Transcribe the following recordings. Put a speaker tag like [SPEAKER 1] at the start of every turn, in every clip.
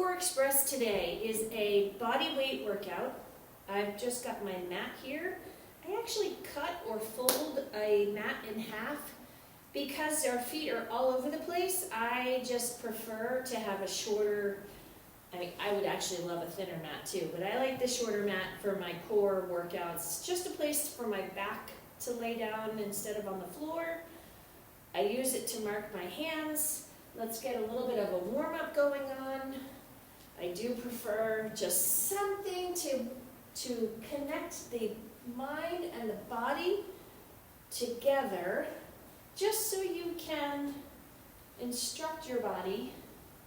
[SPEAKER 1] Core Express today is a body weight workout. I've just got my mat here. I actually cut or fold a mat in half because our feet are all over the place. I just prefer to have a shorter, I would actually love a thinner mat too, but I like the shorter mat for my core workouts. Just a place for my back to lay down instead of on the floor. I use it to mark my hands. Let's get a little bit of a warm-up going on. I do prefer just something to connect the mind and the body together, just so you can instruct your body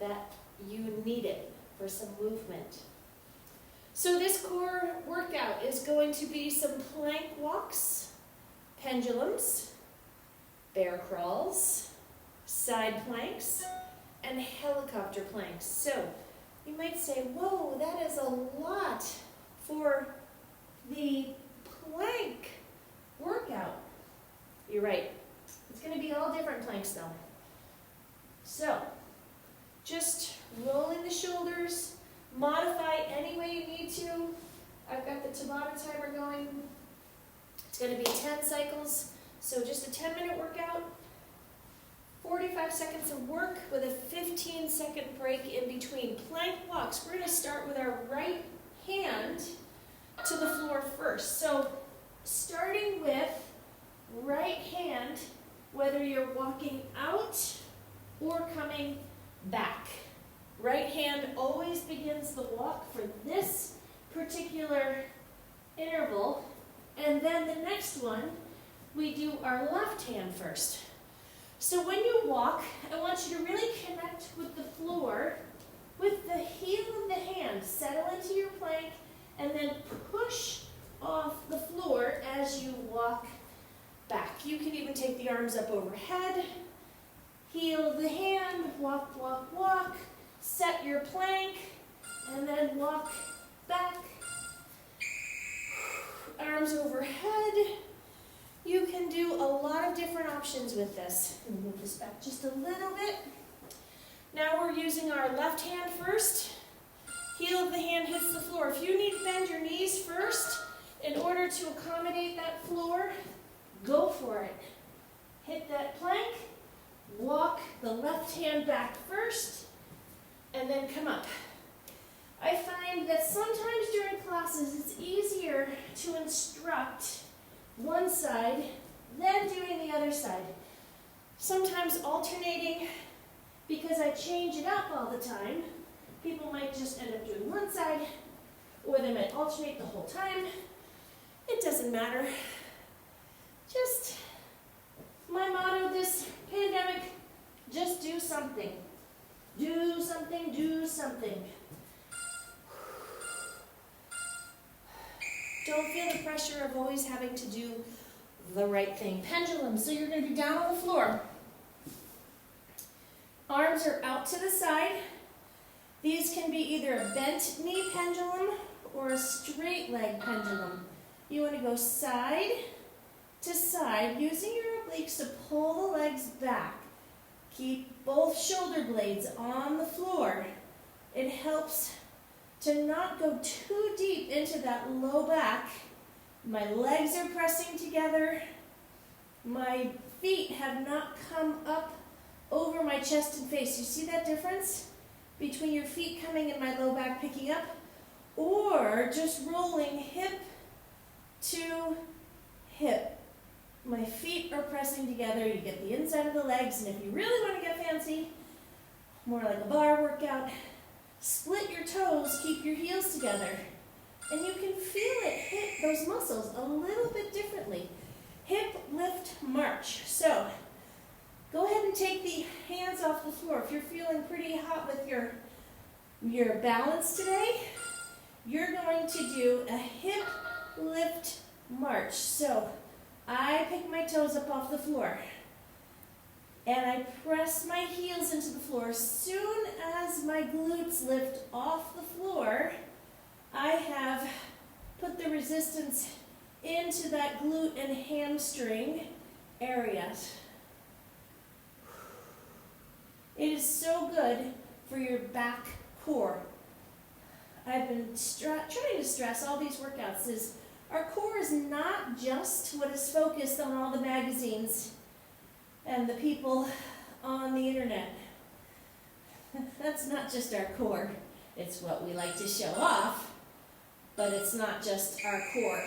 [SPEAKER 1] that you need it for some movement. So this core workout is going to be some plank walks, pendulums, bear crawls, side planks, and helicopter planks. So you might say, whoa, that is a lot for the plank workout. You're right. It's going to be all different planks though. So just rolling the shoulders, modify any way you need to. I've got the Tabata timer going. It's going to be 10 cycles, so just a 10-minute workout. 45 seconds of work with a 15-second break in between. Plank walks. We're going to start with our right hand to the floor first. So starting with right hand, whether you're walking out or coming back. Right hand always begins the walk for this particular interval. And then the next one, we do our left hand first. So when you walk, I want you to really connect with the floor with the heel of the hand. Settle into your plank and then push off the floor as you walk back. You can even take the arms up overhead. Heel of the hand, walk, walk, walk. Set your plank and then walk back. Arms overhead. You can do a lot of different options with this. Move this back just a little bit. Now we're using our left hand first. Heel of the hand hits the floor. If you need to bend your knees first in order to accommodate that floor, go for it. Hit that plank, walk the left hand back first, and then come up. I find that sometimes during classes it's easier to instruct one side, then doing the other side. Sometimes alternating, because I change it up all the time, people might just end up doing one side, or they might alternate the whole time. It doesn't matter. Just, my motto this pandemic, just do something. Do something, do something. Don't feel the pressure of always having to do the right thing. Pendulum, so you're going to be down on the floor. Arms are out to the side. These can be either a bent knee pendulum or a straight leg pendulum. You want to go side to side, using your obliques to pull the legs back. Keep both shoulder blades on the floor. It helps to not go too deep into that low back. My legs are pressing together. My feet have not come up over my chest and face. You see that difference between your feet coming and my low back picking up, or just rolling hip to hip. My feet are pressing together. You get the inside of the legs, and if you really want to get fancy, more like a bar workout, split your toes, keep your heels together, and you can feel it hit those muscles a little bit differently. Hip lift march. So go ahead and take the hands off the floor. If you're feeling pretty hot with your balance today, you're going to do a hip lift march. So I pick my toes up off the floor, and I press my heels into the floor. As soon as my glutes lift off the floor, I have put the resistance into that glute and hamstring areas. It is so good for your back core. I've been trying to stress all these workouts is our core is not just what is focused on all the magazines and the people on the internet. That's not just our core. It's what we like to show off, but it's not just our core.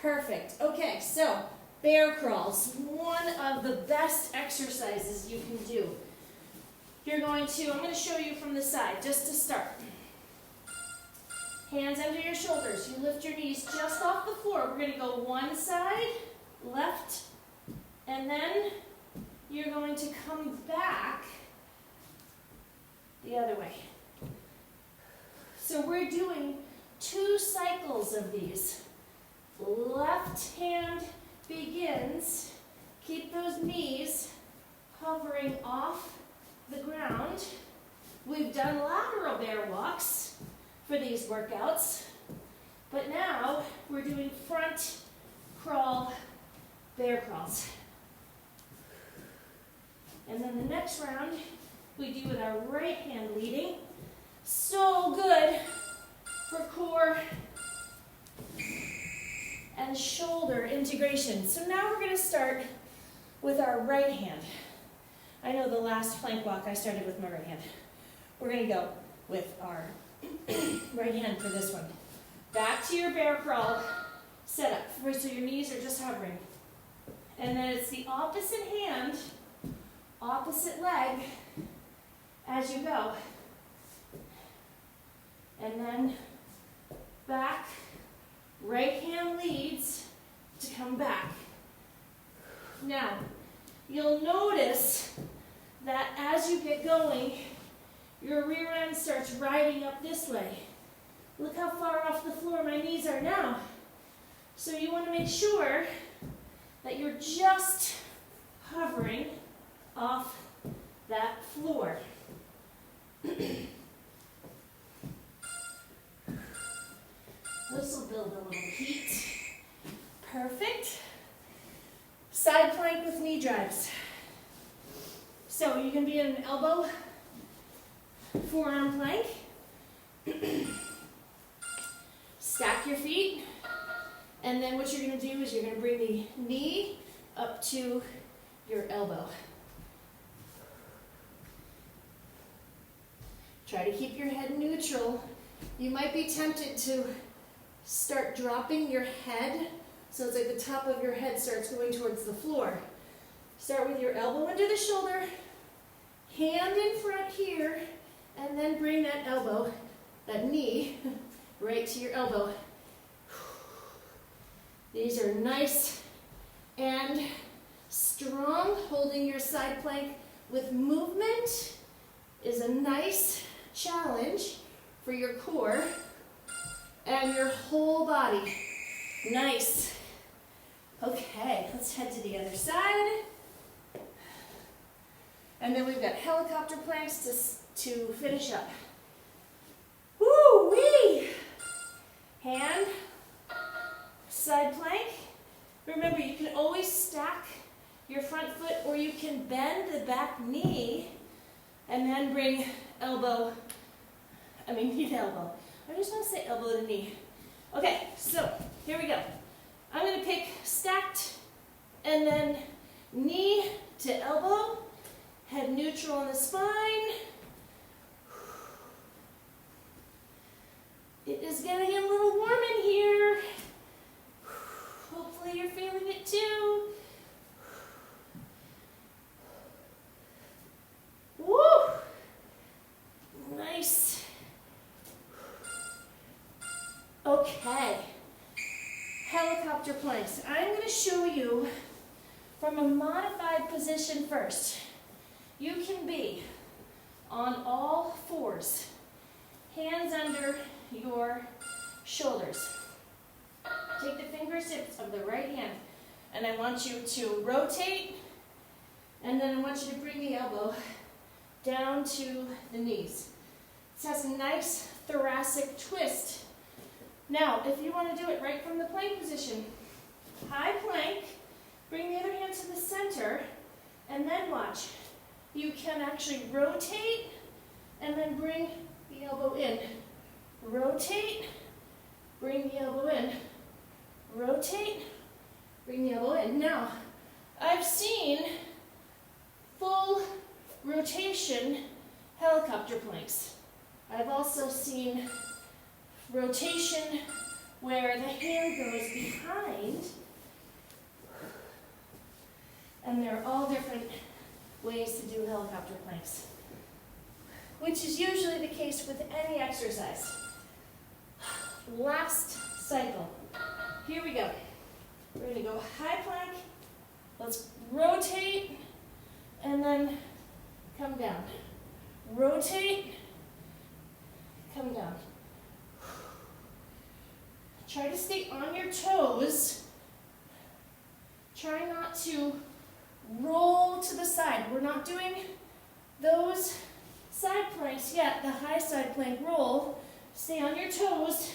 [SPEAKER 1] Perfect. Okay, so bear crawls, one of the best exercises you can do. I'm going to show you from the side, just to start. Hands under your shoulders. You lift your knees just off the floor. We're going to go one side, left, and then you're going to come back the other way. So we're doing 2 cycles of these. Left hand begins. Keep those knees hovering off the ground. We've done lateral bear walks for these workouts, but now we're doing front crawl bear crawls. And then the next round we do with our right hand leading. So good for core and shoulder integration. So now we're going to start with our right hand. I know the last plank walk I started with my right hand. We're going to go with our right hand for this one. Back to your bear crawl setup. So your knees are just hovering. And then it's the opposite hand, opposite leg as you go. And then back, right hand leads to come back. Now, you'll notice that as you get going, your rear end starts riding up this way. Look how far off the floor my knees are now. So you want to make sure that you're just hovering off that floor. This will build a little heat. Perfect. Side plank with knee drives. So you can be in an elbow, forearm plank. Stack your feet. And then what you're going to do is you're going to bring the knee up to your elbow. Try to keep your head neutral. You might be tempted to start dropping your head, so it's like the top of your head starts going towards the floor. Start with your elbow under the shoulder, hand in front here, and then bring that elbow, that knee, right to your elbow. These are nice and strong. Holding your side plank with movement is a nice challenge for your core and your whole body. Nice. Okay, let's head to the other side. And then we've got helicopter planks to finish up. Woo-wee! Hand, side plank. Remember, you can always stack your front foot, or you can bend the back knee and then bring knee to elbow. I just want to say elbow to knee. Okay, so here we go. I'm going to pick stacked and then knee to elbow, head neutral in the spine. It is getting a little warm in here. Hopefully you're feeling it too. Woo! Nice. Okay. Helicopter planks. I'm going to show you from a modified position first. You can be on all fours, hands under your shoulders. Take the fingertips of the right hand, and I want you to rotate, and then I want you to bring the elbow down to the knees. This has a nice thoracic twist. Now, if you want to do it right from the plank position, high plank, bring the other hand to the center, and then watch. You can actually rotate and then bring the elbow in. Rotate, bring the elbow in. Rotate, bring the elbow in. Now, I've seen full rotation helicopter planks. I've also seen rotation where the hair goes behind, and they're all different ways to do helicopter planks, which is usually the case with any exercise. Last cycle. Here we go. We're going to go high plank. Let's rotate and then come down. Rotate, come down. Try to stay on your toes. Try not to roll to the side. We're not doing those side planks yet, the high side plank roll. Stay on your toes.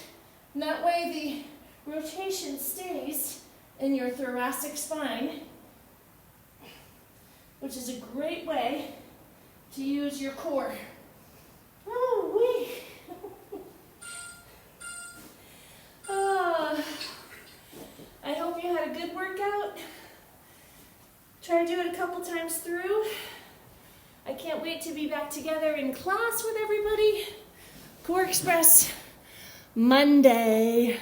[SPEAKER 1] And that way the rotation stays in your thoracic spine, which is a great way to use your core. Oh, I hope you had a good workout. Try to do it a couple times through. I can't wait to be back together in class with everybody. Core Express Monday.